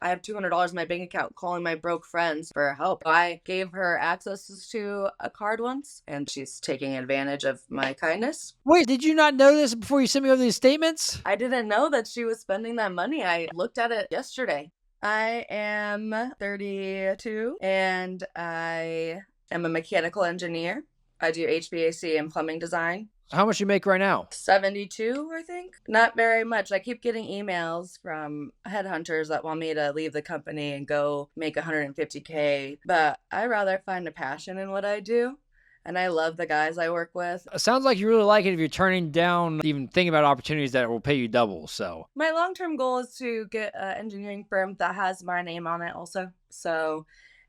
I have $200 in my bank account, calling my broke friends for help. I gave her access to a card once, and she's taking advantage of my kindness. Wait, did you not know this before you sent me over these statements? I didn't know that she was spending that money. I looked at it yesterday. I am 32 and I am a mechanical engineer. I do HVAC and plumbing design. How much you make right now? 72, I think. Not very much. I keep getting emails from headhunters that want me to leave the company and go make 150K, but I rather find a passion in what I do. And I love the guys I work with. It sounds like you really like it if you're turning down even thinking about opportunities that will pay you double. So My long-term goal is to get an engineering firm that has my name on it also. So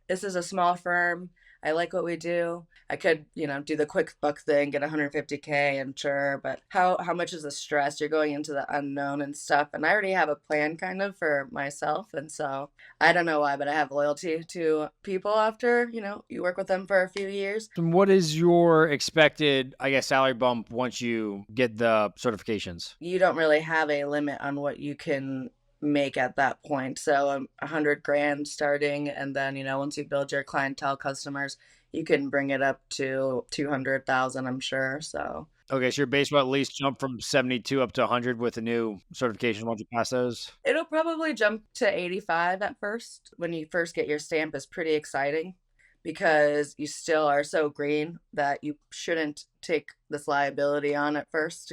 this is a small firm. I like what we do. I could, do the quick buck thing, get 150K, I'm sure, but how much is the stress? You're going into the unknown and stuff. And I already have a plan kind of for myself. And so I don't know why, but I have loyalty to people after, you work with them for a few years. what is your expected, I guess, salary bump once you get the certifications? You don't really have a limit on what you can make at that point. So 100 grand starting, and then once you build your clientele customers, you can bring it up to 200,000, I'm sure. So Okay, so your base will at least jump from 72 up to 100 with the new certification once you pass those. it'll probably jump to 85 at first. When you first get your stamp is pretty exciting because you still are so green that you shouldn't take this liability on at first.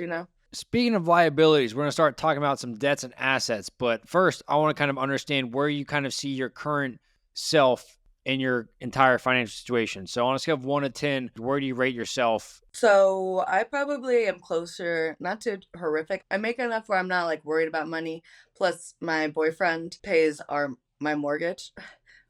Speaking of liabilities, we're going to start talking about some debts and assets. But first, I want to kind of understand where you kind of see your current self in your entire financial situation. So on a scale of 1 to 10, where do you rate yourself? So I probably am closer, not too horrific. I make enough where I'm not like worried about money. Plus, my boyfriend pays my mortgage.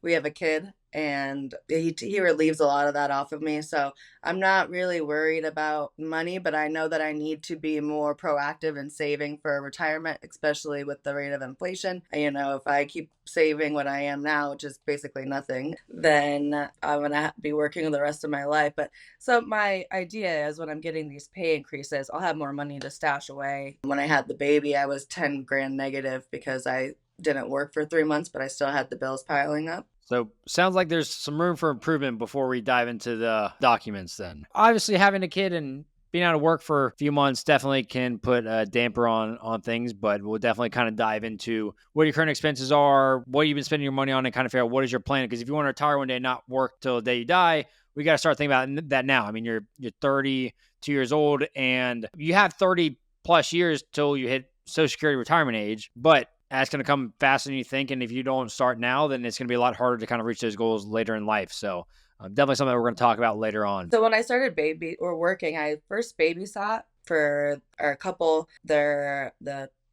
We have a kid, and he relieves a lot of that off of me. So I'm not really worried about money, but I know that I need to be more proactive in saving for retirement, especially with the rate of inflation. And, if I keep saving what I am now, which is basically nothing, then I'm going to be working the rest of my life. But so my idea is when I'm getting these pay increases, I'll have more money to stash away. When I had the baby, I was 10 grand negative because I didn't work for 3 months, but I still had the bills piling up. So sounds like there's some room for improvement before we dive into the documents then. Obviously, having a kid and being out of work for a few months definitely can put a damper on things, but we'll definitely kind of dive into what your current expenses are, what you've been spending your money on, and kind of figure out what is your plan. Because if you want to retire one day and not work till the day you die, we got to start thinking about that now. I mean, you're 32 years old and you have 30 plus years till you hit Social Security retirement age, but that's going to come faster than you think. And if you don't start now, then it's going to be a lot harder to kind of reach those goals later in life. So definitely something that we're going to talk about later on. So when I started working, I first babysat for our couple. The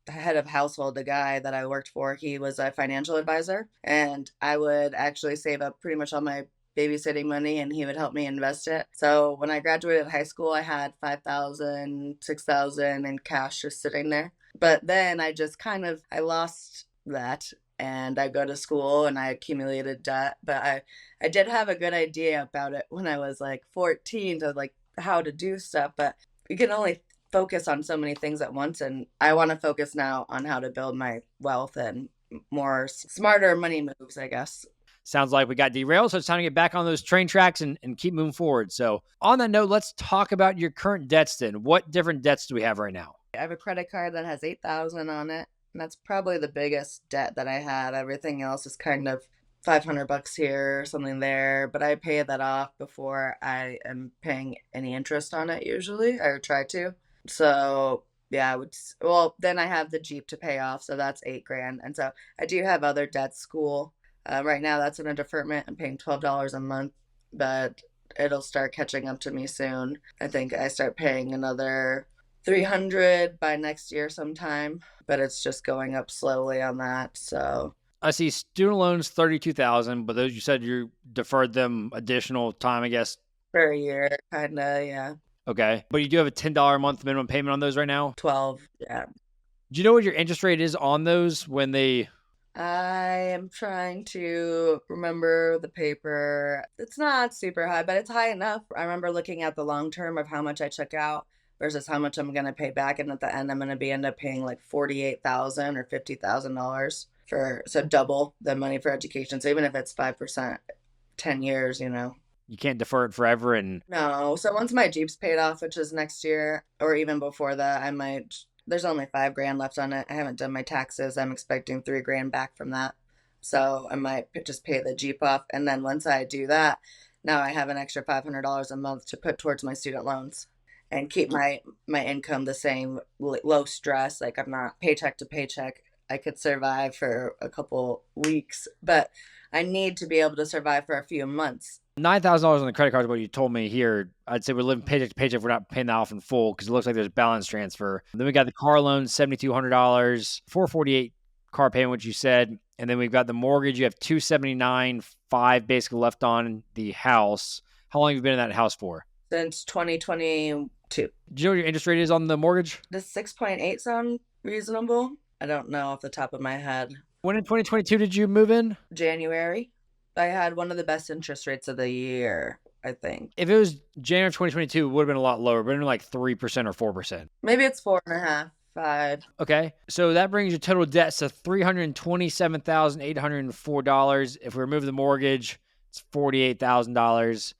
head of household, the guy that I worked for, he was a financial advisor, and I would actually save up pretty much all my babysitting money and he would help me invest it. So when I graduated high school, I had 5,000, 6,000 in cash just sitting there. But then I just I lost that, and I go to school and I accumulated debt. But I did have a good idea about it when I was like 14 to like how to do stuff. But you can only focus on so many things at once. And I want to focus now on how to build my wealth and more smarter money moves, I guess. Sounds like we got derailed, so it's time to get back on those train tracks and keep moving forward. So on that note, let's talk about your current debts then. What different debts do we have right now? I have a credit card that has 8,000 on it, and that's probably the biggest debt that I had. Everything else is kind of $500 here or something there, but I pay that off before I am paying any interest on it usually, or try to. So yeah, then I have the Jeep to pay off, so that's 8 grand. And so I do have other debts. School. Right now that's in a deferment. I'm paying $12 a month, but it'll start catching up to me soon. I think I start paying another 300 by next year sometime, but it's just going up slowly on that. So I see student loans 32,000, but those you said you deferred them additional time, I guess. For a year, kind of, yeah. Okay, but you do have a $10 a month minimum payment on those right now. 12, yeah. Do you know what your interest rate is on those when they? I am trying to remember the paper. It's not super high, but it's high enough. I remember looking at the long term of how much I took out versus how much I'm going to pay back. And at the end, I'm going to end up paying like $48,000 or $50,000. so double the money for education. So even if it's 5%, 10 years, You can't defer it forever. And No. So once my Jeep's paid off, which is next year, or even before that, I might. There's only 5 grand left on it. I haven't done my taxes. I'm expecting 3 grand back from that. So I might just pay the Jeep off. And then once I do that, now I have an extra $500 a month to put towards my student loans and keep my income the same, low stress. Like I'm not paycheck to paycheck. I could survive for a couple weeks, but I need to be able to survive for a few months. $9,000 on the credit card is what you told me here. I'd say we're living paycheck to paycheck. We're not paying that off in full because it looks like there's balance transfer. Then we got the car loan, $7,200, $448 car payment, which you said. And then we've got the mortgage. You have $279,500 basically left on the house. How long have you been in that house for? Since 2022. Do you know what your interest rate is on the mortgage? Does 6.8 sound reasonable? I don't know off the top of my head. When in 2022 did you move in? January. I had one of the best interest rates of the year, I think. If it was January 2022, it would have been a lot lower, but like 3% or 4%. Maybe it's 4.5, 5. Okay. So that brings your total debts to $327,804. If we remove the mortgage, it's $48,000.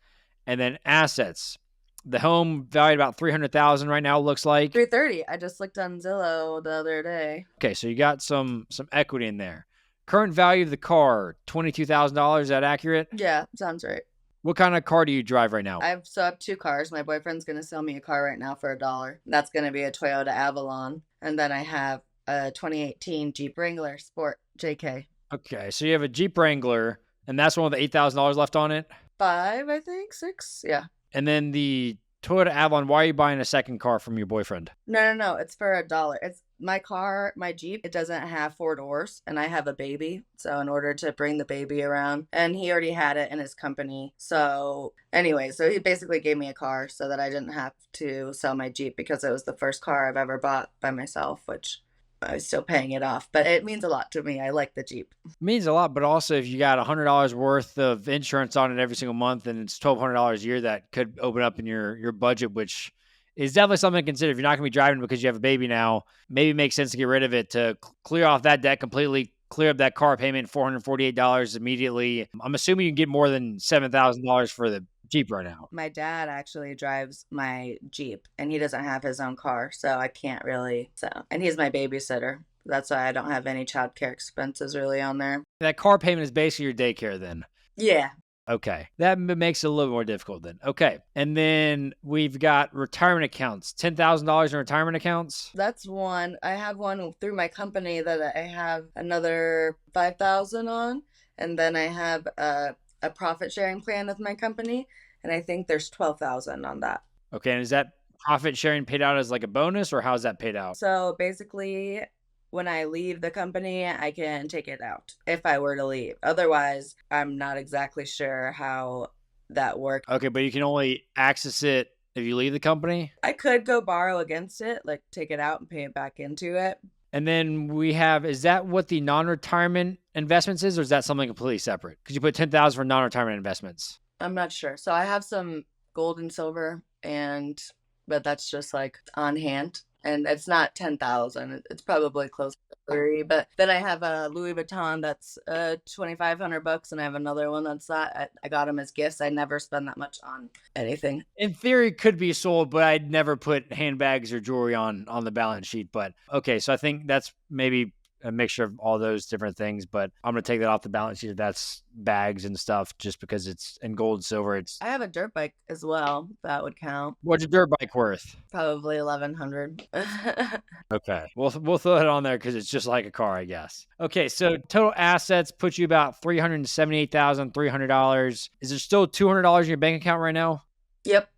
And then assets. The home valued about $300,000 right now, looks like. 330. I just looked on Zillow the other day. Okay, so you got some equity in there. Current value of the car, $22,000. Is that accurate? Yeah, sounds right. What kind of car do you drive right now? I have 2 cars. My boyfriend's going to sell me a car right now for $1. That's going to be a Toyota Avalon. And then I have a 2018 Jeep Wrangler Sport JK. Okay, so you have a Jeep Wrangler, and that's one with the $8,000 left on it? 5, I think, 6. Yeah. And then the Toyota Avalon, why are you buying a second car from your boyfriend? No. It's for $1. It's my car, my Jeep. It doesn't have 4 doors, and I have a baby. So in order to bring the baby around, and he already had it in his company. So anyway, so he basically gave me a car so that I didn't have to sell my Jeep because it was the first car I've ever bought by myself, which I was still paying it off, but it means a lot to me. I like the Jeep. It means a lot, but also if you got $100 worth of insurance on it every single month and it's $1,200 a year, that could open up in your budget, which is definitely something to consider. If you're not going to be driving because you have a baby now, maybe it makes sense to get rid of it to clear off that debt completely, clear up that car payment, $448 immediately. I'm assuming you can get more than $7,000 for the Jeep right now. My dad actually drives my Jeep, and he doesn't have his own car, so I can't really. And he's my babysitter. That's why I don't have any childcare expenses really on there. That car payment is basically your daycare then. Yeah. Okay. That makes it a little more difficult then. Okay. And then we've got retirement accounts. $10,000 in retirement accounts? That's one. I have one through my company that I have another $5,000 on. And then I have a profit sharing plan with my company. And I think there's $12,000 on that. Okay. And is that profit sharing paid out as like a bonus, or how's that paid out? So basically, when I leave the company, I can take it out if I were to leave. Otherwise, I'm not exactly sure how that works. Okay, but you can only access it if you leave the company? I could go borrow against it, like take it out and pay it back into it. And then we have, is that what the non-retirement investments is, or is that something completely separate? Because you put $10,000 for non-retirement investments. I'm not sure. So I have some gold and silver, but that's just like on hand. And it's not 10,000. It's probably close to 30. But then I have a Louis Vuitton that's $2,500, and I have another one that's that. I got them as gifts. I never spend that much on anything. In theory, it could be sold, but I'd never put handbags or jewelry on the balance sheet. But okay, so I think that's maybe a mixture of all those different things, but I'm going to take that off the balance sheet if that's bags and stuff, just because it's in gold and silver. I have a dirt bike as well. That would count. What's your dirt bike worth? Probably $1,100. Okay. We'll throw it on there because it's just like a car, I guess. Okay. So total assets put you about $378,300. Is there still $200 in your bank account right now? Yep.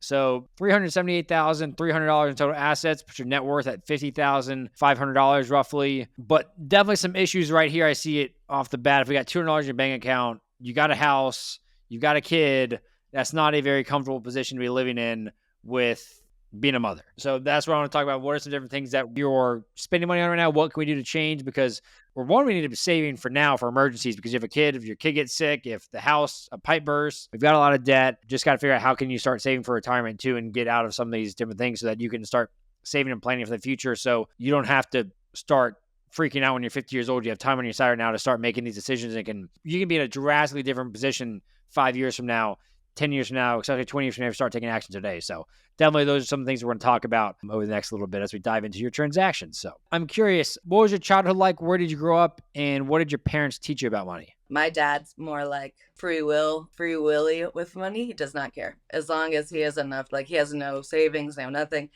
So $378,300 in total assets, put your net worth at $50,500 roughly. But definitely some issues right here. I see it off the bat. If we got $200 in your bank account, you got a house, you got a kid, that's not a very comfortable position to be living in with being a mother. So that's what I want to talk about. What are some different things that you're spending money on right now? What can we do to change? Because we need to be saving for now for emergencies, because you have a kid, if your kid gets sick, if the house, a pipe bursts, we've got a lot of debt. Just got to figure out how can you start saving for retirement too, and get out of some of these different things so that you can start saving and planning for the future. So you don't have to start freaking out when you're 50 years old. You have time on your side right now to start making these decisions, and you can be in a drastically different position 5 years from now, 10 years from now, especially 20 years from now, if you start taking action today. So definitely those are some things we're going to talk about over the next little bit as we dive into your transactions. So I'm curious, what was your childhood like? Where did you grow up? And what did your parents teach you about money? My dad's more like free willy with money. He does not care. As long as he has enough, like he has no savings, no nothing.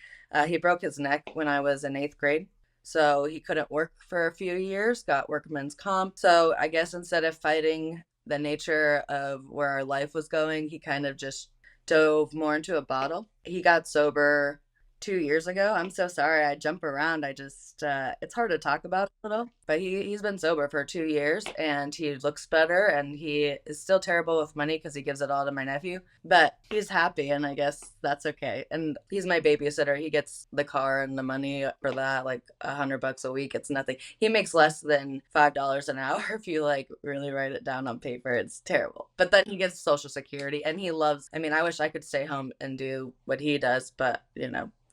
He broke his neck when I was in 8th grade. So he couldn't work for a few years, got workman's comp. So I guess instead of fighting the nature of where our life was going, he kind of just dove more into a bottle. He got sober 2 years ago. I'm so sorry. I jump around. I just, it's hard to talk about a little, but he's been sober for 2 years and he looks better and he is still terrible with money because he gives it all to my nephew, but he's happy and I guess that's okay. And he's my babysitter. He gets the car and the money for that, like $100 a week. It's nothing. He makes less than $5 an hour if you like really write it down on paper. It's terrible. But then he gets Social Security and he loves, I mean, I wish I could stay home and do what he does, but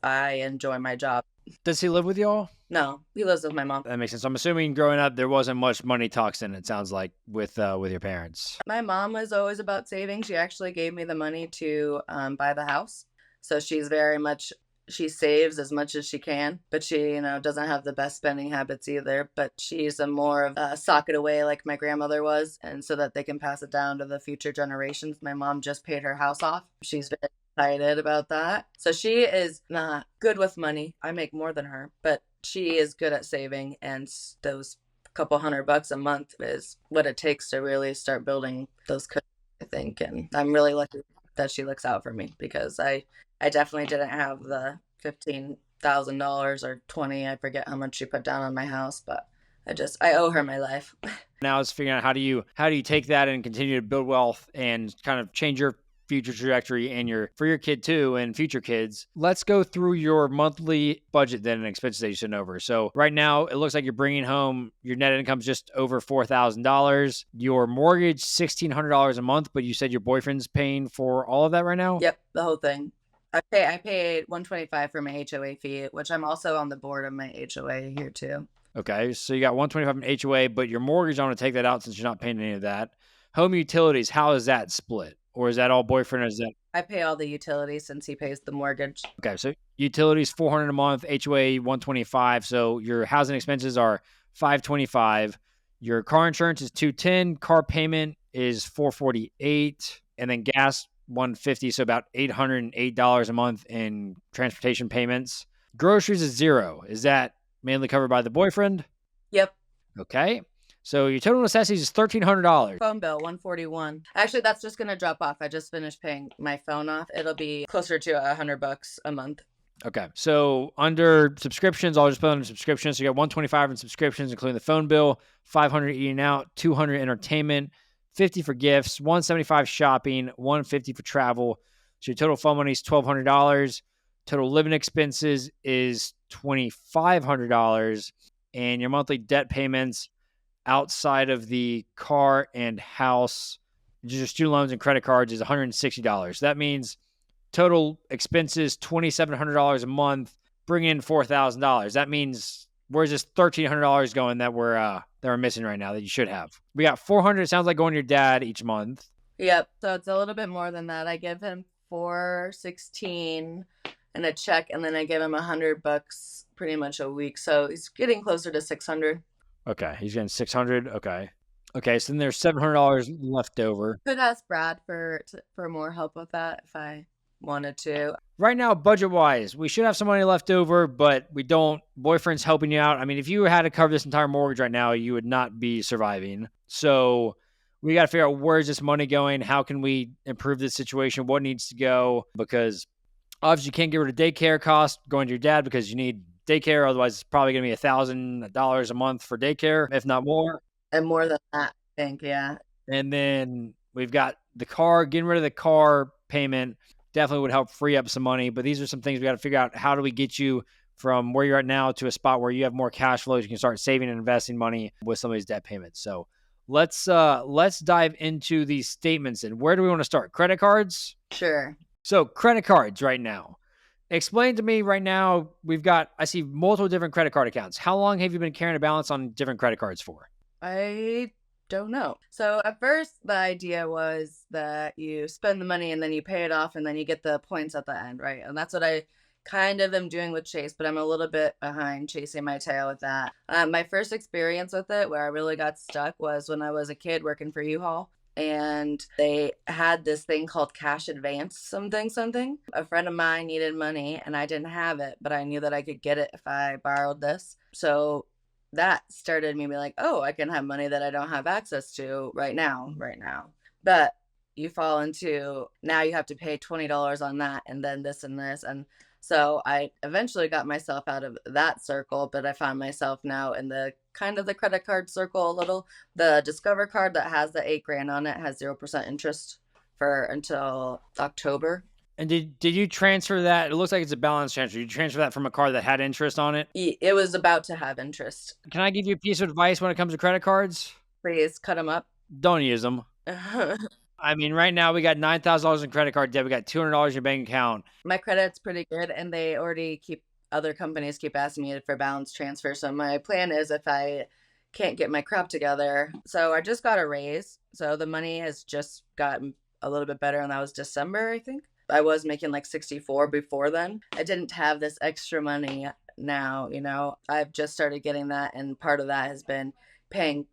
I enjoy my job. Does he live with y'all? No, he lives with my mom. That makes sense. I'm assuming growing up, there wasn't much money talks in it, sounds like, with your parents. My mom was always about saving. She actually gave me the money to buy the house. So she's very much, she saves as much as she can, but she, doesn't have the best spending habits either. But she's a more of sock it away like my grandmother was, and so that they can pass it down to the future generations. My mom just paid her house off. She's very excited about that. So she is not good with money. I make more than her, but she is good at saving, and those couple $100 a month is what it takes to really start building those cushions, I think. And I'm really lucky that she looks out for me because I definitely didn't have the $15,000 or 20. I forget how much she put down on my house, but I owe her my life. Now it's figuring out how do you take that and continue to build wealth and kind of change your future trajectory and for your kid too and future kids. Let's go through your monthly budget then and expenses that you sent over. So right now it looks like you're bringing home your net income's just over $4,000. Your mortgage $1,600 a month, but you said your boyfriend's paying for all of that right now? Yep, the whole thing. I paid $125 for my HOA fee, which I'm also on the board of my HOA here too. Okay, so you got $125 in HOA, but your mortgage, I want to take that out since you're not paying any of that. Home utilities, how is that split? Or is that all boyfriend? Or is that? I pay all the utilities since he pays the mortgage. Okay, so utilities $400 a month, HOA $125. So your housing expenses are $525. Your car insurance is $210. Car payment is $448, and then gas $150. So about $808 a month in transportation payments. Groceries is $0. Is that mainly covered by the boyfriend? Yep. Okay. So your total necessities is $1,300. Phone bill, $141. Actually, that's just going to drop off. I just finished paying my phone off. It'll be closer to $100 a month. Okay. So under subscriptions, I'll just put under subscriptions. So you got $125 in subscriptions, including the phone bill, $500 eating out, $200 entertainment, $50 for gifts, $175 shopping, $150 for travel. So your total phone money is $1,200. Total living expenses is $2,500. And your monthly debt payments outside of the car and house, just your student loans and credit cards, is $160. That means total expenses $2,700 a month, bring in $4,000. That means where's this $1,300 going that we're missing right now that you should have? We got $400. It sounds like going to your dad each month. Yep. So it's a little bit more than that. I give him $416 and a check, and then I give him $100 pretty much a week. So he's getting closer to $600. Okay, he's getting $600. Okay. So then there's $700 left over. Could ask Brad for more help with that if I wanted to. Right now, budget wise, we should have some money left over, but we don't. Boyfriend's helping you out. I mean, if you had to cover this entire mortgage right now, you would not be surviving. So we got to figure out where's this money going? How can we improve this situation? What needs to go? Because obviously you can't get rid of daycare costs going to your dad because you need daycare. Otherwise, it's probably going to be $1,000 a month for daycare, if not more. And more than that, I think, yeah. And then we've got the car. Getting rid of the car payment definitely would help free up some money. But these are some things we got to figure out. How do we get you from where you're at now to a spot where you have more cash flows? You can start saving and investing money with some of these debt payments. So let's dive into these statements. And where do we want to start? Credit cards? Sure. So credit cards right now. Explain to me right now, I see multiple different credit card accounts. How long have you been carrying a balance on different credit cards for? I don't know. So at first, the idea was that you spend the money and then you pay it off and then you get the points at the end, right? And that's what I kind of am doing with Chase, but I'm a little bit behind chasing my tail with that. My first experience with it, where I really got stuck, was when I was a kid working for U-Haul. And they had this thing called cash advance something something. A friend of mine needed money and I didn't have it, but I knew that I could get it if I borrowed this. So that started me be like, oh, I can have money that I don't have access to right now. But you fall into now you have to pay $20 on that and then this and this. And so I eventually got myself out of that circle, but I found myself now in the kind of the credit card circle a little. The Discover card that has the 8 grand on it has 0% interest for until October. And did you transfer that? It looks like it's a balance transfer. You transfer that from a card that had interest on it? It was about to have interest. Can I give you a piece of advice when it comes to credit cards? Please cut them up. Don't use them. I mean, right now we got $9,000 in credit card debt. We got $200 in your bank account. My credit's pretty good, and they already other companies keep asking me for balance transfer. So my plan is if I can't get my crap together. So I just got a raise. So the money has just gotten a little bit better, and that was December, I think. I was making like 64 before then. I didn't have this extra money now, I've just started getting that, and part of that has been paying,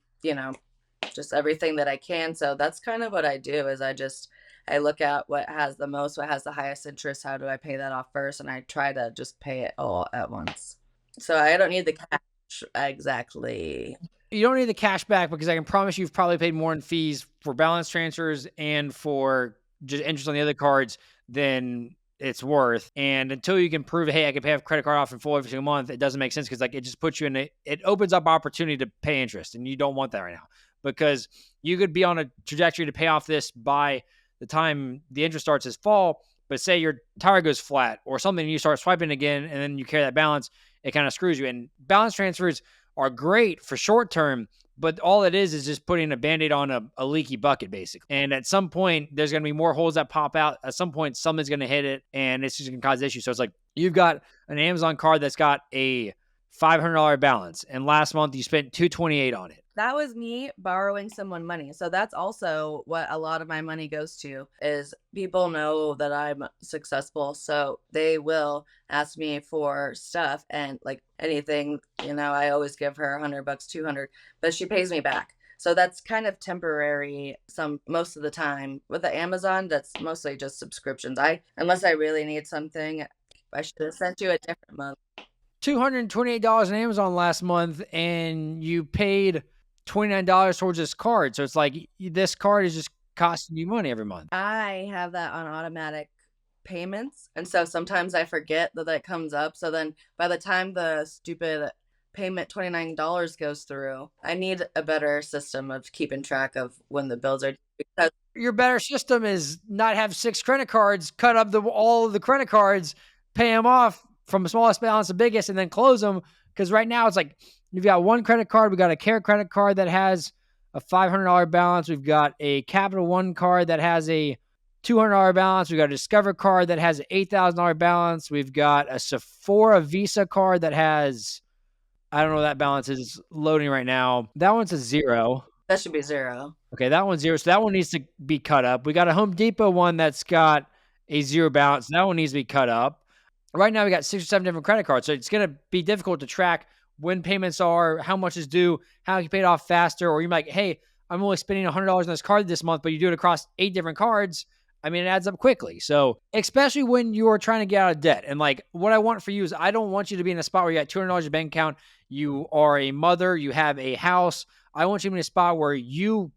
just everything that I can. So that's kind of what I do is I look at what has the most, what has the highest interest, how do I pay that off first, and I try to just pay it all at once. So I don't need the cash exactly. You don't need the cash back because I can promise you've probably paid more in fees for balance transfers and for just interest on the other cards than it's worth. And until you can prove, hey, I can pay a credit card off in full every single month, it doesn't make sense because like it just puts you in it opens up opportunity to pay interest, and you don't want that right now because you could be on a trajectory to pay off this by the time the interest starts this fall. But say your tire goes flat or something, and you start swiping again, and then you carry that balance, it kind of screws you. And balance transfers are great for short term, but all it is just putting a band-aid on a leaky bucket, basically. And at some point, there's going to be more holes that pop out. At some point, something's going to hit it, and it's just going to cause issues. So it's like you've got an Amazon card that's got a $500 balance, and last month you spent $228 on it. That was me borrowing someone money. So that's also what a lot of my money goes to is people know that I'm successful. So they will ask me for stuff and like anything, I always give her $100, 200, but she pays me back. So that's kind of temporary most of the time. With the Amazon, that's mostly just subscriptions. Unless I really need something, I should have sent you a different month. $228 on Amazon last month, and you paid $29 towards this card. So it's like this card is just costing you money every month. I have that on automatic payments. And so sometimes I forget that comes up. So then by the time the stupid payment $29 goes through, I need a better system of keeping track of when the bills are due. Because your better system is not have 6 credit cards, cut up all of the credit cards, pay them off from the smallest balance to biggest, and then close them. Because right now it's like you've got one credit card. We got a Care credit card that has a $500 balance. We've got a Capital One card that has a $200 balance. We've got a Discover card that has an $8,000 balance. We've got a Sephora Visa card that has, I don't know what that balance is loading right now. That one's a 0. That should be 0. Okay, that one's 0. So that one needs to be cut up. We got a Home Depot one that's got a 0 balance. That one needs to be cut up. Right now, we got 6 or 7 different credit cards. So it's going to be difficult to track when payments are, how much is due, how you pay it off faster. Or you're like, hey, I'm only spending $100 on this card this month, but you do it across 8 different cards. I mean, it adds up quickly. So especially when you're trying to get out of debt. And like what I want for you is I don't want you to be in a spot where you got $200 in your bank account. You are a mother. You have a house. I want you to be in a spot where you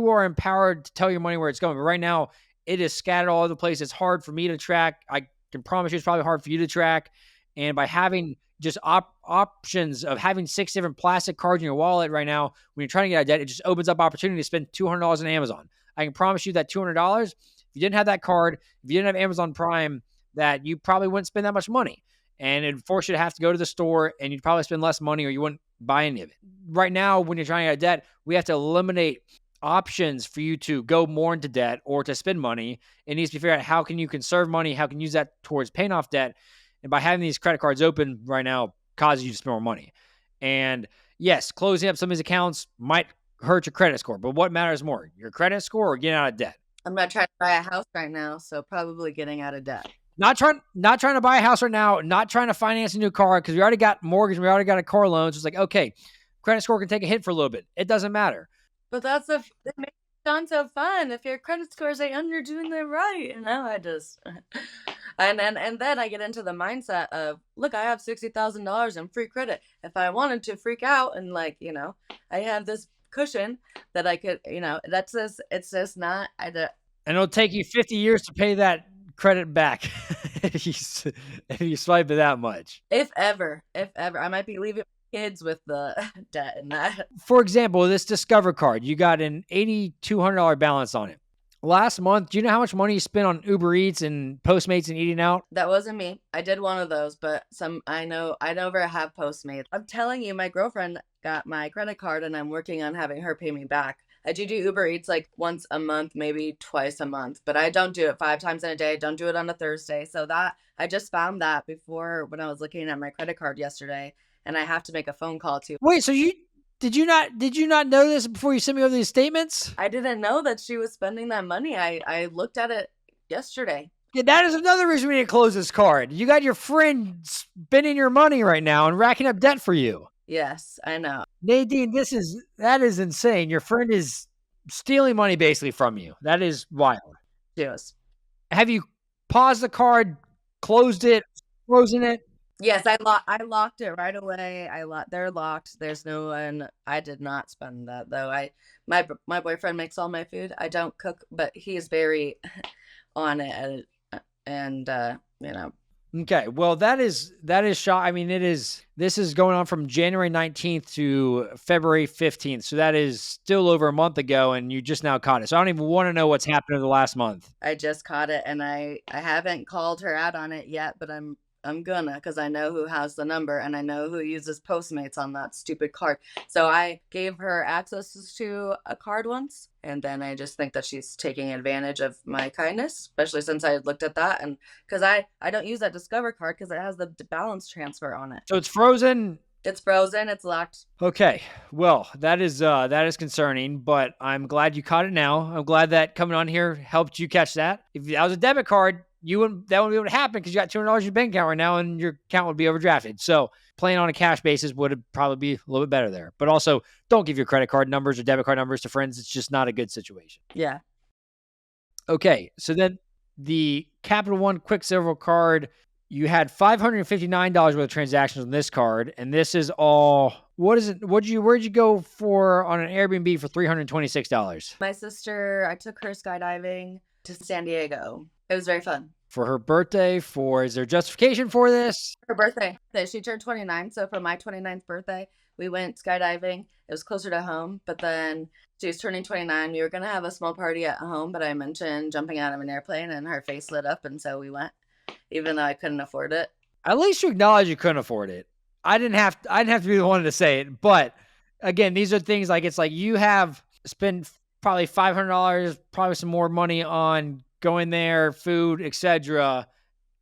are empowered to tell your money where it's going. But right now, it is scattered all over the place. It's hard for me to track. I can promise you it's probably hard for you to track. And by having just options of having 6 different plastic cards in your wallet right now, when you're trying to get out of debt, it just opens up opportunity to spend $200 on Amazon. I can promise you that $200, if you didn't have that card, if you didn't have Amazon Prime, that you probably wouldn't spend that much money. And it'd force you to have to go to the store, and you'd probably spend less money or you wouldn't buy any of it. Right now, when you're trying to get out of debt, we have to eliminate options for you to go more into debt or to spend money. It needs to be figured out how can you conserve money, how can you use that towards paying off debt. And by having these credit cards open right now causes you to spend more money. And yes, closing up some of these accounts might hurt your credit score, but what matters more, your credit score or getting out of debt? I'm not trying to buy a house right now, so probably getting out of debt. Not trying to buy a house right now, not trying to finance a new car because we already got mortgage, we already got a car loan. So it's like, okay, credit score can take a hit for a little bit. It doesn't matter. But it makes it sound so fun. If your credit score is you're doing it right. I just and then I get into the mindset of, look, I have $60,000 in free credit. If I wanted to freak out and I have this cushion that I could, it's just not. And it'll take you 50 years to pay that credit back if you swipe it that much. If ever, I might be leaving kids with the debt and that. For example, this Discover card, you got an $8,200 balance on it. Last month, do you know how much money you spent on Uber Eats and Postmates and eating out? That wasn't me. I did one of those, but I never have Postmates. I'm telling you, my girlfriend got my credit card and I'm working on having her pay me back. I do Uber Eats like once a month, maybe twice a month, but I don't do it 5 times in a day. Don't do it on a Thursday. So that I just found that before when I was looking at my credit card yesterday, and I have to make a phone call to. Wait, so did you not know this before you sent me over these statements? I didn't know that she was spending that money. I looked at it yesterday. Yeah, that is another reason we need to close this card. You got your friend spending your money right now and racking up debt for you. Yes, I know. Nadine, that is insane. Your friend is stealing money basically from you. That is wild. Yes. Have you paused the card, closed it, frozen it? Yes, I locked it right away. They're locked. There's no one. I did not spend that though. My boyfriend makes all my food. I don't cook, but he is very on it, and Okay, well that is shot. I mean, this is going on from January 19th to February 15th. So that is still over a month ago and you just now caught it. So I don't even want to know what's happened in the last month. I just caught it and I haven't called her out on it yet, but I'm gonna, because I know who has the number and I know who uses Postmates on that stupid card. So I gave her access to a card once, and then I just think that she's taking advantage of my kindness, especially since I had looked at that, and because I don't use that Discover card because it has the balance transfer on it. So it's frozen. It's frozen. It's locked. Okay. Well, that is concerning, but I'm glad you caught it now. I'm glad that coming on here helped you catch that. If that was a debit card, that wouldn't be able to happen because you got $200 in your bank account right now and your account would be overdrafted. So playing on a cash basis would probably be a little bit better there. But also, don't give your credit card numbers or debit card numbers to friends. It's just not a good situation. Yeah. Okay. So then the Capital One Quicksilver card, you had $559 worth of transactions on this card. And this is all, where'd you go for on an Airbnb for $326? My sister, I took her skydiving to San Diego. It was very fun. For her birthday, is there justification for this? Her birthday. She turned 29. So for my 29th birthday, we went skydiving. It was closer to home, but then she was turning 29. We were going to have a small party at home, but I mentioned jumping out of an airplane and her face lit up. And so we went, even though I couldn't afford it. At least you acknowledge you couldn't afford it. I didn't have to be the one to say it. But again, these are things like, it's like you have spent probably $500, probably some more money on going there, food, etc.,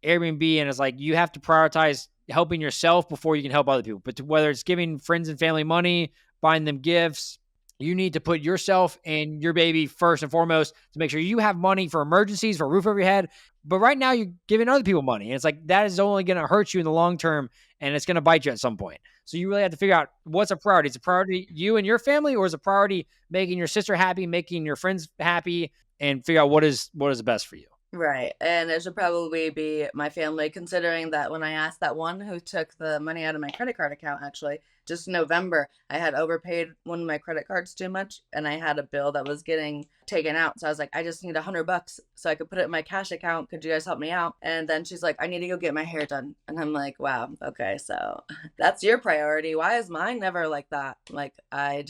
Airbnb, and it's like you have to prioritize helping yourself before you can help other people. But whether it's giving friends and family money, buying them gifts, you need to put yourself and your baby first and foremost to make sure you have money for emergencies, for a roof over your head. But right now you're giving other people money. And it's like that is only going to hurt you in the long term and it's going to bite you at some point. So you really have to figure out what's a priority. Is a priority you and your family, or is a priority making your sister happy, making your friends happy, and figure out what is the best for you. Right. And it should probably be my family, considering that when I asked that one who took the money out of my credit card account, actually, just in November, I had overpaid one of my credit cards too much and I had a bill that was getting taken out. So I was like, I just need $100 so I could put it in my cash account. Could you guys help me out? And then she's like, I need to go get my hair done. And I'm like, wow, okay, so that's your priority. Why is mine never like that? Like, I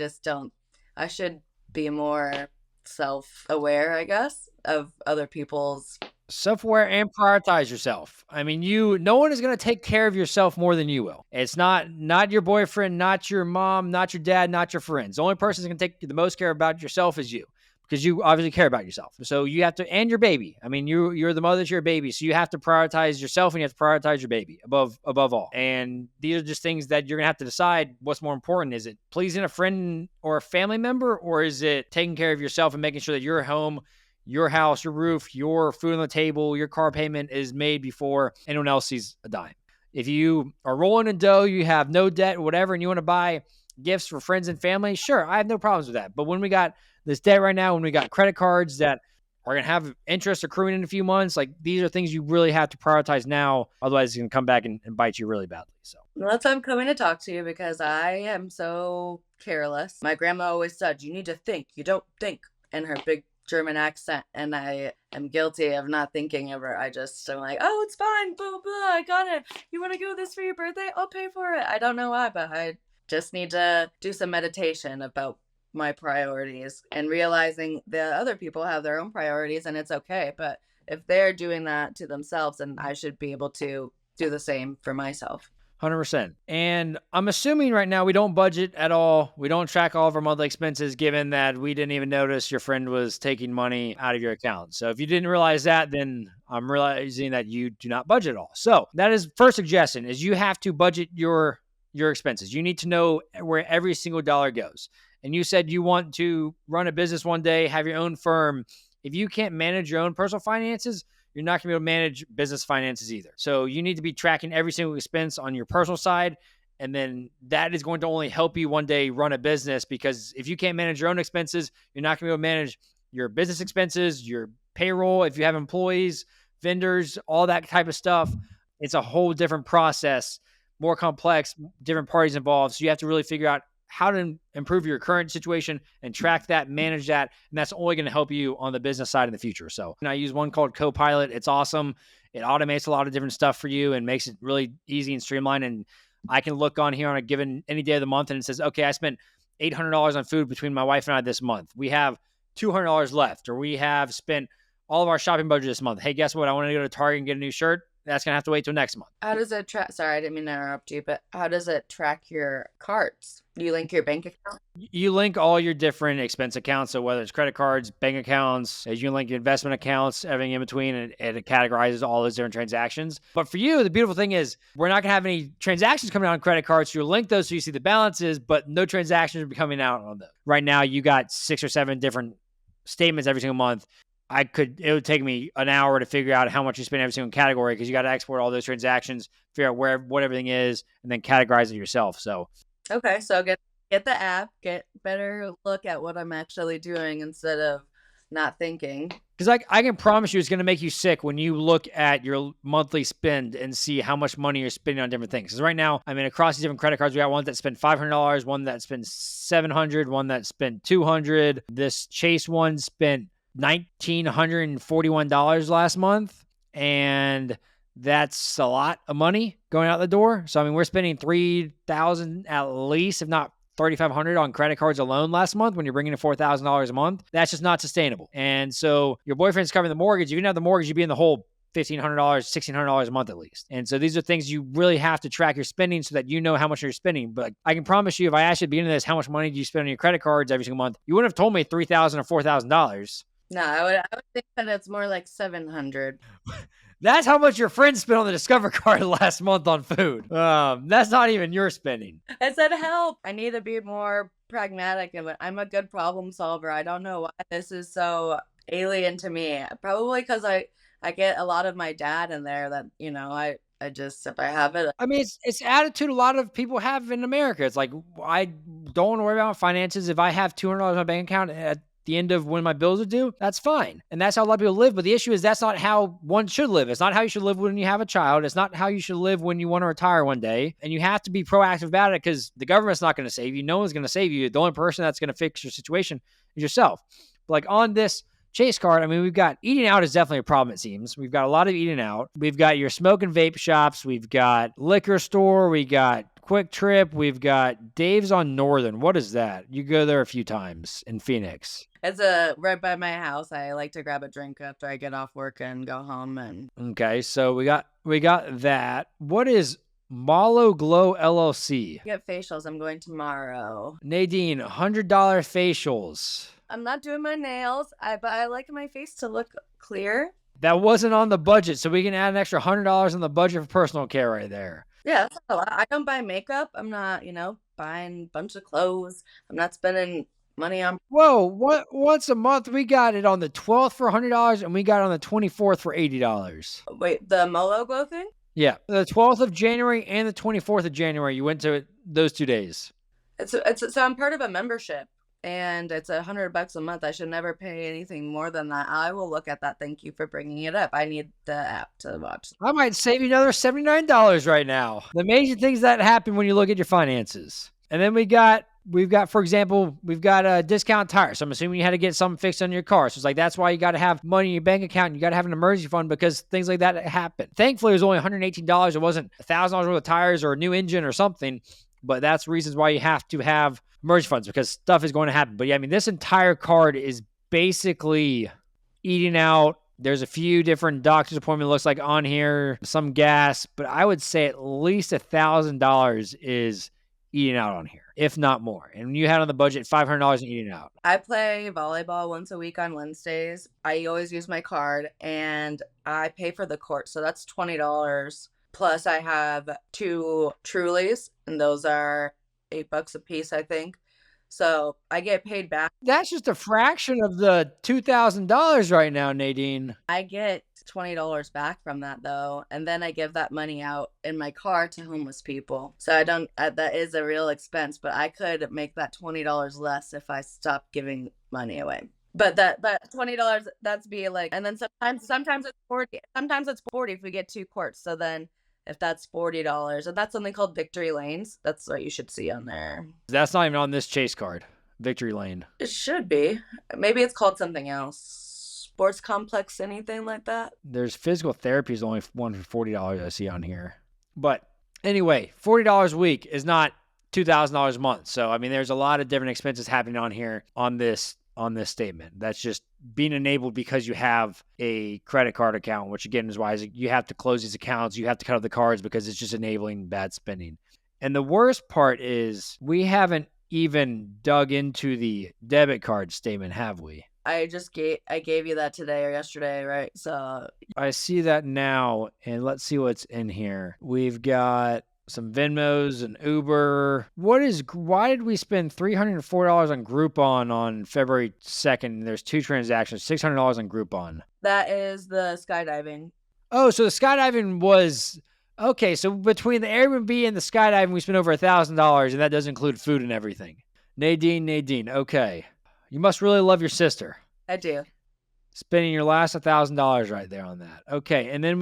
should be more self-aware, I guess, of other people's Self-aware and prioritize yourself. I mean, no one is going to take care of yourself more than you will. It's not your boyfriend, not your mom, not your dad, not your friends. The only person that's going to take the most care about yourself is you, because you obviously care about yourself. So you have to, and your baby. I mean, you're the mother to your baby, so you have to prioritize yourself and you have to prioritize your baby above all. And these are just things that you're going to have to decide what's more important. Is it pleasing a friend or a family member, or is it taking care of yourself and making sure that you're home, your house, your roof, your food on the table, your car payment is made before anyone else sees a dime? If you are rolling in dough, you have no debt or whatever, and you want to buy gifts for friends and family, sure, I have no problems with that. But when we got this debt right now, when we got credit cards that are going to have interest accruing in a few months, like these are things you really have to prioritize now. Otherwise, it's going to come back and bite you really badly. So That's why I'm coming to talk to you, because I am so careless. My grandma always said, you need to think, you don't think, in her big German accent, and I am guilty of not thinking ever. I just am like, oh, it's fine, blah, blah, I got it. You want to go this for your birthday? I'll pay for it. I don't know why, but I just need to do some meditation about my priorities and realizing that other people have their own priorities and it's okay. But if they're doing that to themselves, then I should be able to do the same for myself. 100%. And I'm assuming right now we don't budget at all. We don't track all of our monthly expenses, given that we didn't even notice your friend was taking money out of your account. So if you didn't realize that, then I'm realizing that you do not budget at all. So that is first suggestion, is you have to budget your expenses. You need to know where every single dollar goes. And you said you want to run a business one day, have your own firm. If you can't manage your own personal finances, you're not going to be able to manage business finances either. So you need to be tracking every single expense on your personal side. And then that is going to only help you one day run a business, because if you can't manage your own expenses, you're not going to be able to manage your business expenses, your payroll, if you have employees, vendors, all that type of stuff. It's a whole different process, more complex, different parties involved. So you have to really figure out how to improve your current situation and track that, manage that. And that's only going to help you on the business side in the future. So I use one called Copilot. It's awesome. It automates a lot of different stuff for you and makes it really easy and streamlined. And I can look on here on a given any day of the month and it says, okay, I spent $800 on food between my wife and I this month. We have $200 left, or we have spent all of our shopping budget this month. Hey, guess what? I want to go to Target and get a new shirt. That's going to have to wait till next month. How does it track? Sorry, I didn't mean to interrupt you, but how does it track your cards? Do you link your bank account? You link all your different expense accounts. So whether it's credit cards, bank accounts, as you link your investment accounts, everything in between, and it categorizes all those different transactions. But for you, the beautiful thing is we're not going to have any transactions coming out on credit cards. So you'll link those so you see the balances, but no transactions will be coming out on those. Right now, you got 6 or 7 different statements every single month. It would take me an hour to figure out how much you spend every single category, because you got to export all those transactions, figure out what everything is, and then categorize it yourself. So, okay, so get the app, get better look at what I'm actually doing instead of not thinking. Because I can promise you it's going to make you sick when you look at your monthly spend and see how much money you're spending on different things. Because right now, I mean, across these different credit cards, we got one that spent $500, one that spent $700, one that spent $200. This Chase one spent $1,941 last month, and that's a lot of money going out the door. So I mean, we're spending $3,000 at least, if not $3,500 on credit cards alone last month. When you're bringing in $4,000 a month, that's just not sustainable. And so your boyfriend's covering the mortgage. If you didn't have the mortgage, you'd be in the hole $1,500, $1,600 a month at least. And so these are things you really have to track your spending so that you know how much you're spending. But I can promise you, if I asked you at the beginning of this, how much money do you spend on your credit cards every single month, you wouldn't have told me $3,000 or $4,000. No, I would think that it's more like 700. That's how much your friends spent on the Discover card last month on food. That's not even your spending. I said help. I need to be more pragmatic, and I'm a good problem solver. I don't know why this is so alien to me. Probably because I get a lot of my dad in there that, I just, if I have it. I mean, it's attitude a lot of people have in America. It's like, I don't want to worry about finances. If I have $200 in my bank account at the end of when my bills are due, that's fine. And that's how a lot of people live. But the issue is that's not how one should live. It's not how you should live when you have a child. It's not how you should live when you want to retire one day. And you have to be proactive about it, because the government's not going to save you. No one's going to save you. The only person that's going to fix your situation is yourself. But like on this Chase card, I mean, we've got eating out is definitely a problem, it seems. We've got a lot of eating out. We've got your smoke and vape shops. We've got liquor store. We got Quick Trip. We've got Dave's on Northern. What is that? You go there a few times in Phoenix. It's right by my house. I like to grab a drink after I get off work and go home. And Okay, so we got that. What is Malo Glow LLC? get facials. I'm going tomorrow. Nadine, $100 facials. I'm not doing my nails. But I like my face to look clear. That wasn't on the budget, so we can add an extra $100 on the budget for personal care right there. Yeah, that's a lot. I don't buy makeup. I'm not, buying a bunch of clothes. I'm not spending money on. Whoa, once a month we got it on the 12th for $100 and we got it on the 24th for $80. Wait, the Molo Glow thing? Yeah, the 12th of January and the 24th of January. You went to it those 2 days. So I'm part of a membership, and it's $100 a month. I should never pay anything more than that. I will look at that. Thank you for bringing it up. I need the app to watch. I might save you another $79 right now. The amazing things that happen when you look at your finances. And then we've got, for example, we've got a discount tire. So I'm assuming you had to get something fixed on your car. So it's like, that's why you got to have money in your bank account. And you got to have an emergency fund because things like that happen. Thankfully, it was only $118. It wasn't $1,000 worth of tires or a new engine or something. But that's reasons why you have to have emergency funds because stuff is going to happen. But yeah, I mean, this entire card is basically eating out. There's a few different doctor's appointment looks like on here, some gas, but I would say at least $1,000 is eating out on here, if not more. And you had on the budget $500 in eating out. I play volleyball once a week on Wednesdays. I always use my card, and I pay for the court, so that's $20. Plus, I have 2 Trulies, and those are $8 a piece, I think. So I get paid back. That's just a fraction of the $2,000 right now, Nadine. I get $20 back from that though, and then I give that money out in my car to homeless people. So I don't. That is a real expense, but I could make that $20 less if I stopped giving money away. But that $20, that's be like, and then sometimes it's 40. Sometimes it's 40 if we get 2 quarts. So then if that's $40, and that's something called Victory Lanes. That's what you should see on there. That's not even on this Chase card. Victory Lane. It should be. Maybe it's called something else. Sports complex, anything like that. There's physical therapy is only one for $40 I see on here. But anyway, $40 a week is not $2,000 a month. So I mean, there's a lot of different expenses happening on here on this statement. That's just being enabled because you have a credit card account, which again is why you have to close these accounts. You have to cut off the cards because it's just enabling bad spending. And the worst part is we haven't even dug into the debit card statement, have we? I gave you that today or yesterday, right? So I see that now, and let's see what's in here. We've got some Venmos and Uber. Why did we spend $304 on Groupon on February 2nd? There's 2 transactions, $600 on Groupon. that is the skydiving. Oh, so the skydiving was, okay, so between the Airbnb and the skydiving, we spent over $1,000, and that does include food and everything. Nadine, okay. You must really love your sister. I do. Spending your last $1,000 right there on that. Okay, and then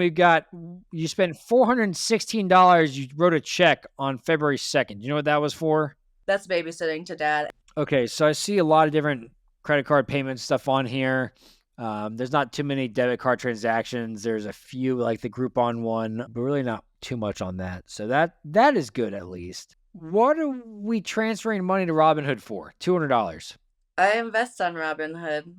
you spent $416. You wrote a check on February 2nd. Do you know what that was for? That's babysitting to dad. Okay, so I see a lot of different credit card payment stuff on here. There's not too many debit card transactions. There's a few like the Groupon one, but really not too much on that. So that is good at least. What are we transferring money to Robinhood for? $200. I invest on Robinhood.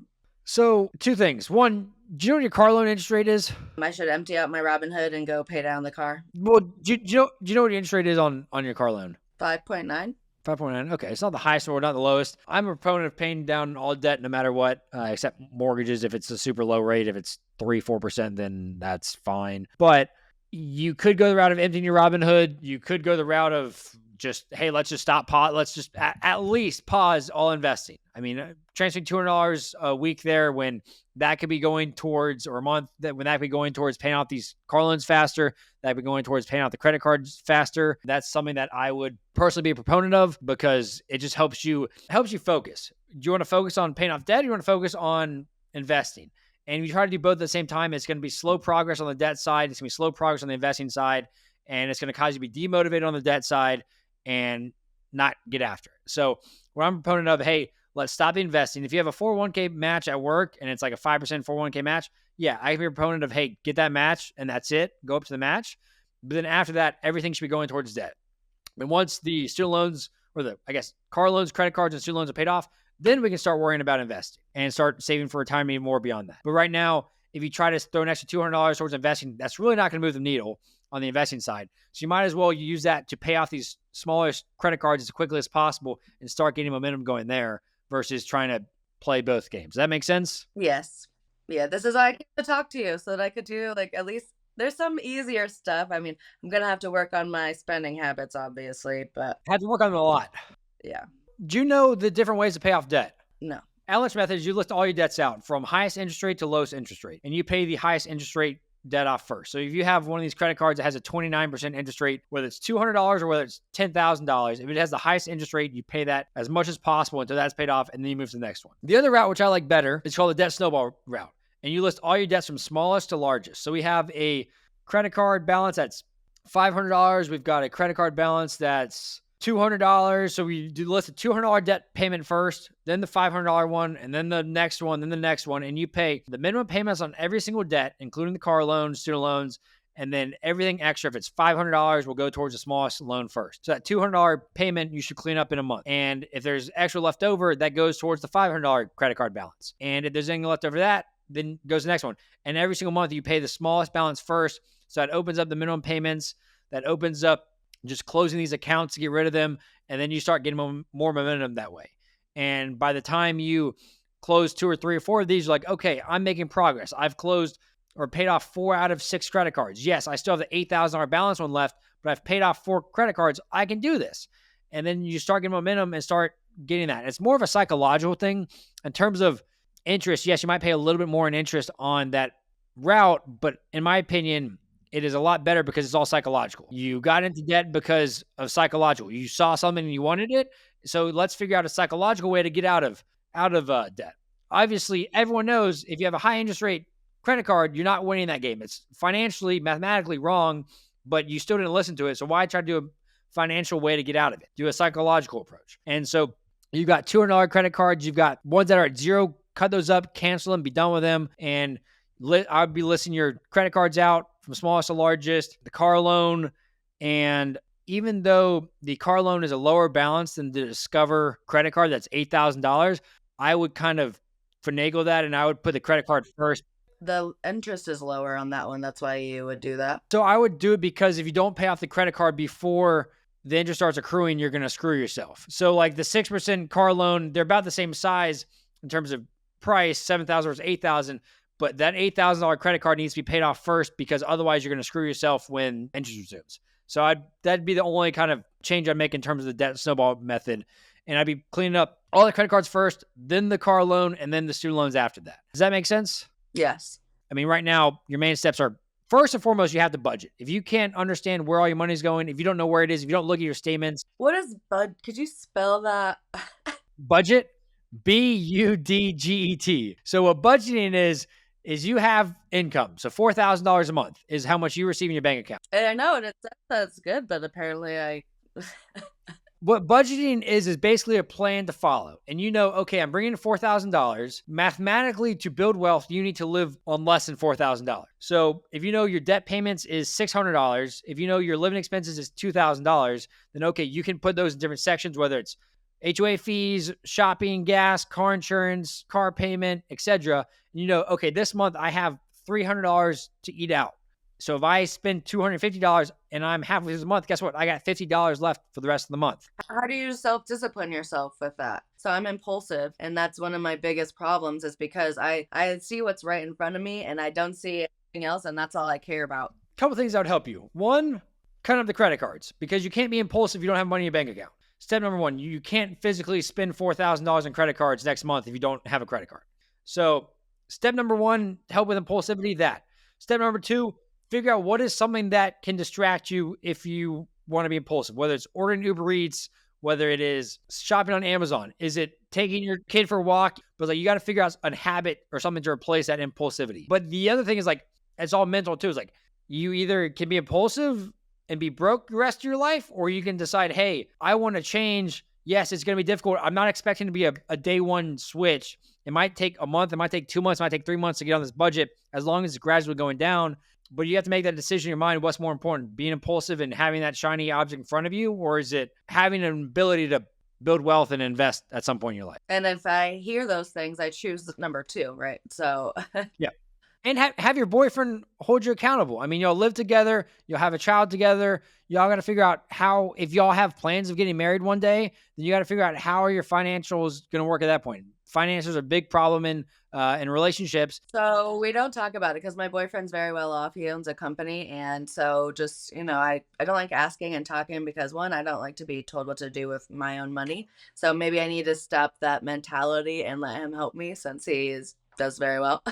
So 2 things. One, do you know what your car loan interest rate is? I should empty out my Robinhood and go pay down the car. Well, do you know what your interest rate is on your car loan? 5.9. 5.9. Okay, it's not the highest or not the lowest. I'm a proponent of paying down all debt no matter what, except mortgages. If it's a super low rate, if it's 3-4%, then that's fine. But you could go the route of emptying your Robinhood. You could go the route of just, hey, let's just let's just at least pause all investing. I mean, transferring $200 a week there when that could be going towards, or a month, when that could be going towards paying off these car loans faster, that could be going towards paying off the credit cards faster. That's something that I would personally be a proponent of because it just helps you focus. Do you want to focus on paying off debt? Or do you want to focus on investing? And if you try to do both at the same time, it's going to be slow progress on the debt side. It's going to be slow progress on the investing side. And it's going to cause you to be demotivated on the debt side and not get after it. So what I'm a proponent of, hey, let's stop investing. If you have a 401k match at work and it's like a 5% 401k match, yeah, I can be a proponent of, hey, get that match and that's it. Go up to the match. But then after that, everything should be going towards debt. And once the student loans or car loans, credit cards, and student loans are paid off, Then we can start worrying about investing and start saving for retirement even more beyond that. But right now, if you try to throw an extra $200 towards investing, that's really not going to move the needle on the investing side. So you might as well use that to pay off these smaller credit cards as quickly as possible and start getting momentum going there versus trying to play both games. Does that make sense? Yes. Yeah, this is why I came to talk to you so that I could do like at least there's some easier stuff. I mean, I'm gonna have to work on my spending habits, obviously, but Had to work on it a lot. yeah, Do you know the different ways to pay off debt? no. Avalanche method is you list all your debts out from highest interest rate to lowest interest rate, and you pay the highest interest rate debt off first. So if you have one of these credit cards that has a 29% interest rate, whether it's $200 or whether it's $10,000, if it has the highest interest rate, you pay that as much as possible until that's paid off, and then you move to the next one. The other route, which I like better, is called the debt snowball route, and you list all your debts from smallest to largest. So we have a credit card balance that's $500. We've got a credit card balance that's $200. So we do list a $200 debt payment first, then the $500 one, and then the next one, then the next one. And you pay the minimum payments on every single debt, including the car loans, student loans, and then everything extra. If it's $500, will go towards the smallest loan first. So that $200 payment you should clean up in a month. And if there's extra left over, that goes towards the $500 credit card balance. And if there's anything left over that, then goes the next one. And every single month you pay the smallest balance first. So that opens up the minimum payments. That opens up just closing these accounts to get rid of them. And then you start getting more momentum that way. And by the time you close 2 or 3 or 4 of these, you're like, okay, I'm making progress. I've closed or paid off 4 out of 6 credit cards. Yes, I still have the $8,000 balance one left, but I've paid off 4 credit cards. I can do this. And then you start getting momentum and start getting that. It's more of a psychological thing in terms of interest. Yes, you might pay a little bit more in interest on that route, but in my opinion, it is a lot better because it's all psychological. You got into debt because of psychological. You saw something and you wanted it. So let's figure out a psychological way to get out of debt. Obviously, everyone knows if you have a high interest rate credit card, you're not winning that game. It's financially, mathematically wrong, but you still didn't listen to it. So why try to do a financial way to get out of it? Do a psychological approach. And so you've got $200 credit cards. You've got ones that are at zero. Cut those up, cancel them, be done with them. And I'd be listing your credit cards out from smallest to largest, the car loan. And even though the car loan is a lower balance than the Discover credit card, that's $8,000, I would kind of finagle that and I would put the credit card first. The interest is lower on that one. That's why you would do that. So I would do it because if you don't pay off the credit card before the interest starts accruing, you're going to screw yourself. So like the 6% car loan, they're about the same size in terms of price, $7,000 versus $8,000. But that $8,000 credit card needs to be paid off first because otherwise you're going to screw yourself when interest resumes. So that'd be the only kind of change I'd make in terms of the debt snowball method. And I'd be cleaning up all the credit cards first, then the car loan, and then the student loans after that. Does that make sense? Yes. I mean, right now, your main steps are, first and foremost, you have to budget. If you can't understand where all your money's going, if you don't know where it is, if you don't look at your statements. What is bud? Could you spell that? Budget, BUDGET. So what budgeting is you have income. So $4,000 a month is how much you receive in your bank account. And I know, and it says that's good, but apparently I... What budgeting is basically a plan to follow. And you know, okay, I'm bringing in $4,000. Mathematically, to build wealth, you need to live on less than $4,000. So if you know your debt payments is $600, if you know your living expenses is $2,000, then okay, you can put those in different sections, whether it's HOA fees, shopping, gas, car insurance, car payment, etc. You know, okay, this month I have $300 to eat out. So if I spend $250 and I'm halfway through the month, guess what? I got $50 left for the rest of the month. How do you self-discipline yourself with that? So I'm impulsive, and that's one of my biggest problems is because I see what's right in front of me and I don't see anything else, and that's all I care about. A couple things that would help you. One, cut up the credit cards because you can't be impulsive if you don't have money in your bank account. Step number 1, you can't physically spend $4,000 in credit cards next month if you don't have a credit card. So step number 1, help with impulsivity, that. Step number 2, figure out what is something that can distract you if you want to be impulsive, whether it's ordering Uber Eats, whether it is shopping on Amazon. Is it taking your kid for a walk? But like you got to figure out a habit or something to replace that impulsivity. But the other thing is like, it's all mental too. It's like you either can be impulsive and be broke the rest of your life, or you can decide, hey, I want to change. Yes, it's going to be difficult. I'm not expecting to be a day one switch. It might take a month. It might take 2 months. It might take 3 months to get on this budget as long as it's gradually going down. But you have to make that decision in your mind. What's more important, being impulsive and having that shiny object in front of you? Or is it having an ability to build wealth and invest at some point in your life. And if I hear those things, I choose number two, right? So Yeah. And have your boyfriend hold you accountable. I mean, y'all live together, you'll have a child together. Y'all got to figure out how, if y'all have plans of getting married one day, then you got to figure out how are your financials going to work at that point. Finances are a big problem in relationships. so we don't talk about it because my boyfriend's very well off. He owns a company. And so just, I don't like asking and talking because one, I don't like to be told what to do with my own money. So maybe I need to stop that mentality and let him help me since does very well.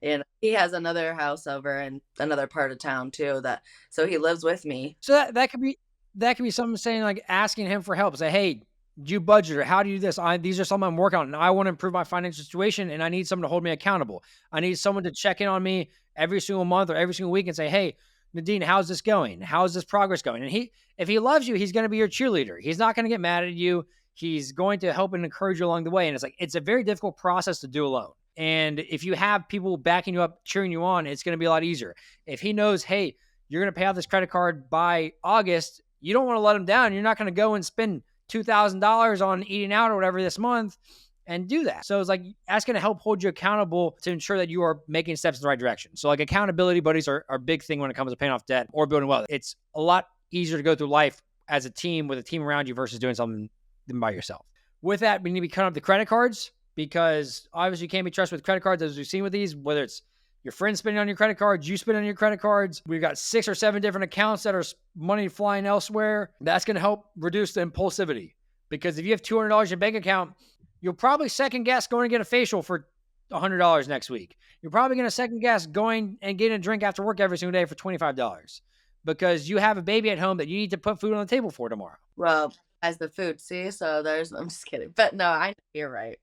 And he has another house over in another part of town too so he lives with me. So that could be something saying like asking him for help. Say, hey, do you budget or how do you do this? These are something I'm working on and I want to improve my financial situation and I need someone to hold me accountable. I need someone to check in on me every single month or every single week and say, hey, Nadine, how's this going? How's this progress going? And if he loves you, he's going to be your cheerleader. He's not going to get mad at you. He's going to help and encourage you along the way. And it's a very difficult process to do alone. And if you have people backing you up, cheering you on, it's going to be a lot easier. If he knows, hey, you're going to pay off this credit card by August, you don't want to let him down. You're not going to go and spend $2,000 on eating out or whatever this month and do that. So it's like, that's going to help hold you accountable to ensure that you are making steps in the right direction. So like accountability buddies are a big thing when it comes to paying off debt or building wealth. It's a lot easier to go through life as a team with a team around you versus doing something by yourself. With that, we need to be cutting up the credit cards, because obviously you can't be trusted with credit cards, as we've seen with these, whether it's your friends spending on your credit cards, you spend on your credit cards. We've got 6 or 7 different accounts that are money flying elsewhere. That's going to help reduce the impulsivity, because if you have $200 in your bank account, you'll probably second guess going to get a facial for $100 next week. You're probably going to second guess going and getting a drink after work every single day for $25 because you have a baby at home that you need to put food on the table for tomorrow. Well, as the food, see? So I'm just kidding. But no, I know you're right.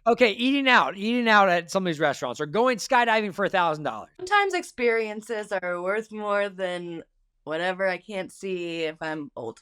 Okay, eating out at some of these restaurants or going skydiving for $1,000. Sometimes experiences are worth more than whatever I can't see if I'm old.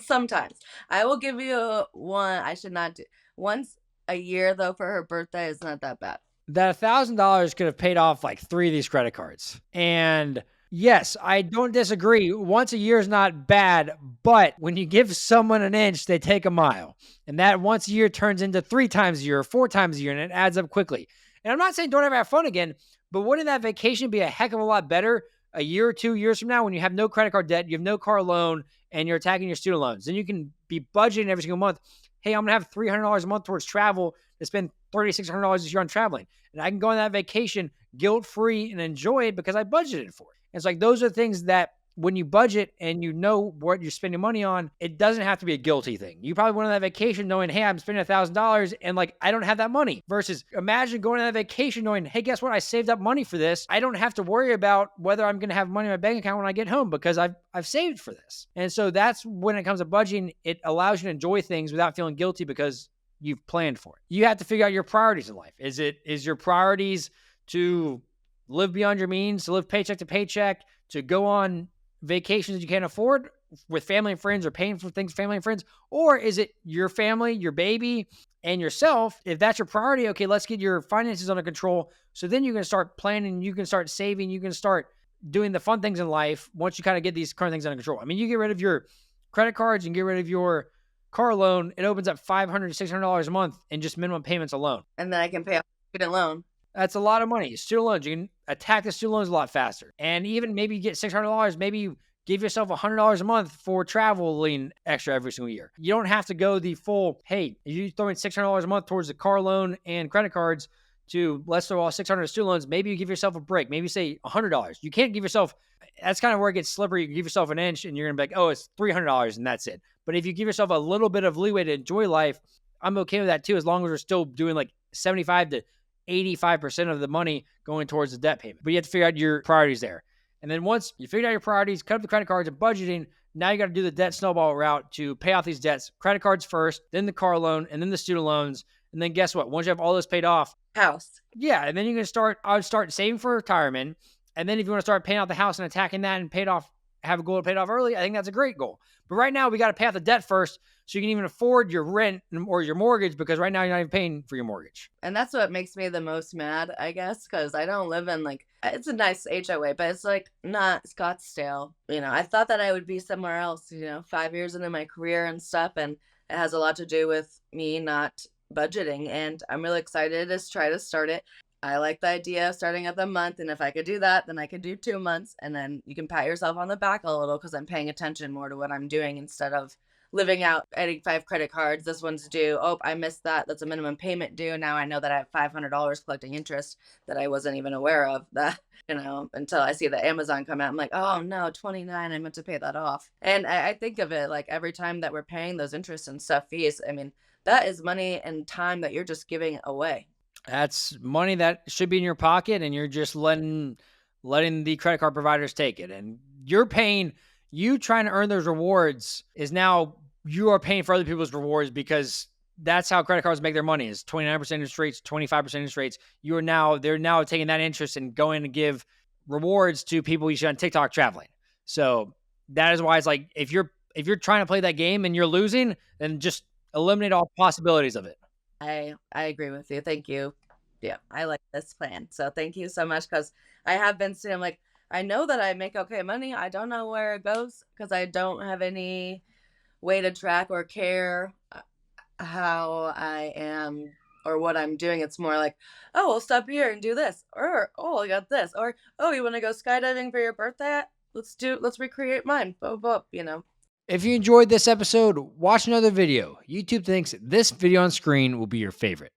Sometimes. I will give you one. I should not do once a year, though, for her birthday is not that bad. That $1,000 could have paid off like 3 of these credit cards. And yes, I don't disagree. Once a year is not bad, but when you give someone an inch, they take a mile. And that once a year turns into 3 times a year or 4 times a year, and it adds up quickly. And I'm not saying don't ever have fun again, but wouldn't that vacation be a heck of a lot better a year or 2 years from now when you have no credit card debt, you have no car loan, and you're attacking your student loans? Then you can be budgeting every single month. Hey, I'm going to have $300 a month towards travel to spend $3,600 this year on traveling. And I can go on that vacation guilt-free and enjoy it because I budgeted for it. It's like those are things that when you budget and you know what you're spending money on, it doesn't have to be a guilty thing. You probably went on that vacation knowing, hey, I'm spending $1,000 and like, I don't have that money. Versus imagine going on that vacation knowing, hey, guess what? I saved up money for this. I don't have to worry about whether I'm going to have money in my bank account when I get home because I've saved for this. And so that's when it comes to budgeting, it allows you to enjoy things without feeling guilty because you've planned for it. You have to figure out your priorities in life. Is your priorities to live beyond your means, to live paycheck to paycheck, to go on vacations that you can't afford with family and friends or paying for things, family and friends? Or is it your family, your baby, and yourself? If that's your priority, okay, let's get your finances under control. So then you can start planning, you can start saving, you can start doing the fun things in life once you kind of get these current things under control. I mean, you get rid of your credit cards and get rid of your car loan, it opens up $500 to $600 a month in just minimum payments alone. And then I can pay off student loan. That's a lot of money. Student loans, you can attack the student loans a lot faster. And even maybe you get $600, maybe you give yourself $100 a month for traveling extra every single year. You don't have to go the full, hey, you're throwing $600 a month towards the car loan and credit cards to let's throw all 600 student loans. Maybe you give yourself a break. Maybe say $100. You can't give yourself, that's kind of where it gets slippery. You give yourself an inch and you're going to be like, oh, it's $300 and that's it. But if you give yourself a little bit of leeway to enjoy life, I'm okay with that too, as long as we're still doing like 75 to 85% of the money going towards the debt payment. But you have to figure out your priorities there. And then once you figure out your priorities, cut up the credit cards and budgeting, now you got to do the debt snowball route to pay off these debts. Credit cards first, then the car loan, and then the student loans. And then guess what? Once you have all this paid off, house. Yeah. And then you can I would start saving for retirement. And then if you want to start paying off the house and attacking that and have a goal to pay it off early, I think that's a great goal. But right now we got to pay off the debt first so you can even afford your rent or your mortgage, because right now you're not even paying for your mortgage. And that's what makes me the most mad, I guess, because I don't live in it's a nice HOA, but it's like not Scottsdale. I thought that I would be somewhere else, 5 years into my career and stuff. And It has a lot to do with me not budgeting, and I'm really excited to try to start it. I like the idea of starting at the month, and if I could do that, then I could do 2 months, and then you can pat yourself on the back a little because I'm paying attention more to what I'm doing instead of living out adding 5 credit cards. This one's due. Oh, I missed that. That's a minimum payment due. Now I know that I have $500 collecting interest that I wasn't even aware of. That until I see the Amazon come out, I'm like, oh no, 29. I meant to pay that off. And I think of it like every time that we're paying those interest and stuff fees. I mean, that is money and time that you're just giving away. That's money that should be in your pocket, and you're just letting the credit card providers take it. And you're paying, you trying to earn those rewards is now you are paying for other people's rewards, because that's how credit cards make their money, is 29% interest rates, 25% interest rates. They're now taking that interest and going to give rewards to people you see on TikTok traveling. So that is why it's like, if you're trying to play that game and you're losing, then just eliminate all possibilities of it. I agree with you. Thank you. Yeah, I like this plan. So thank you so much because I have been seeing like I know that I make okay money. I don't know where it goes because I don't have any way to track or care how I am or what I'm doing. It's more like, oh, we'll stop here and do this, or oh, I got this, or oh, you want to go skydiving for your birthday? Let's recreate mine. Boop, boop. If you enjoyed this episode, watch another video. YouTube thinks this video on screen will be your favorite.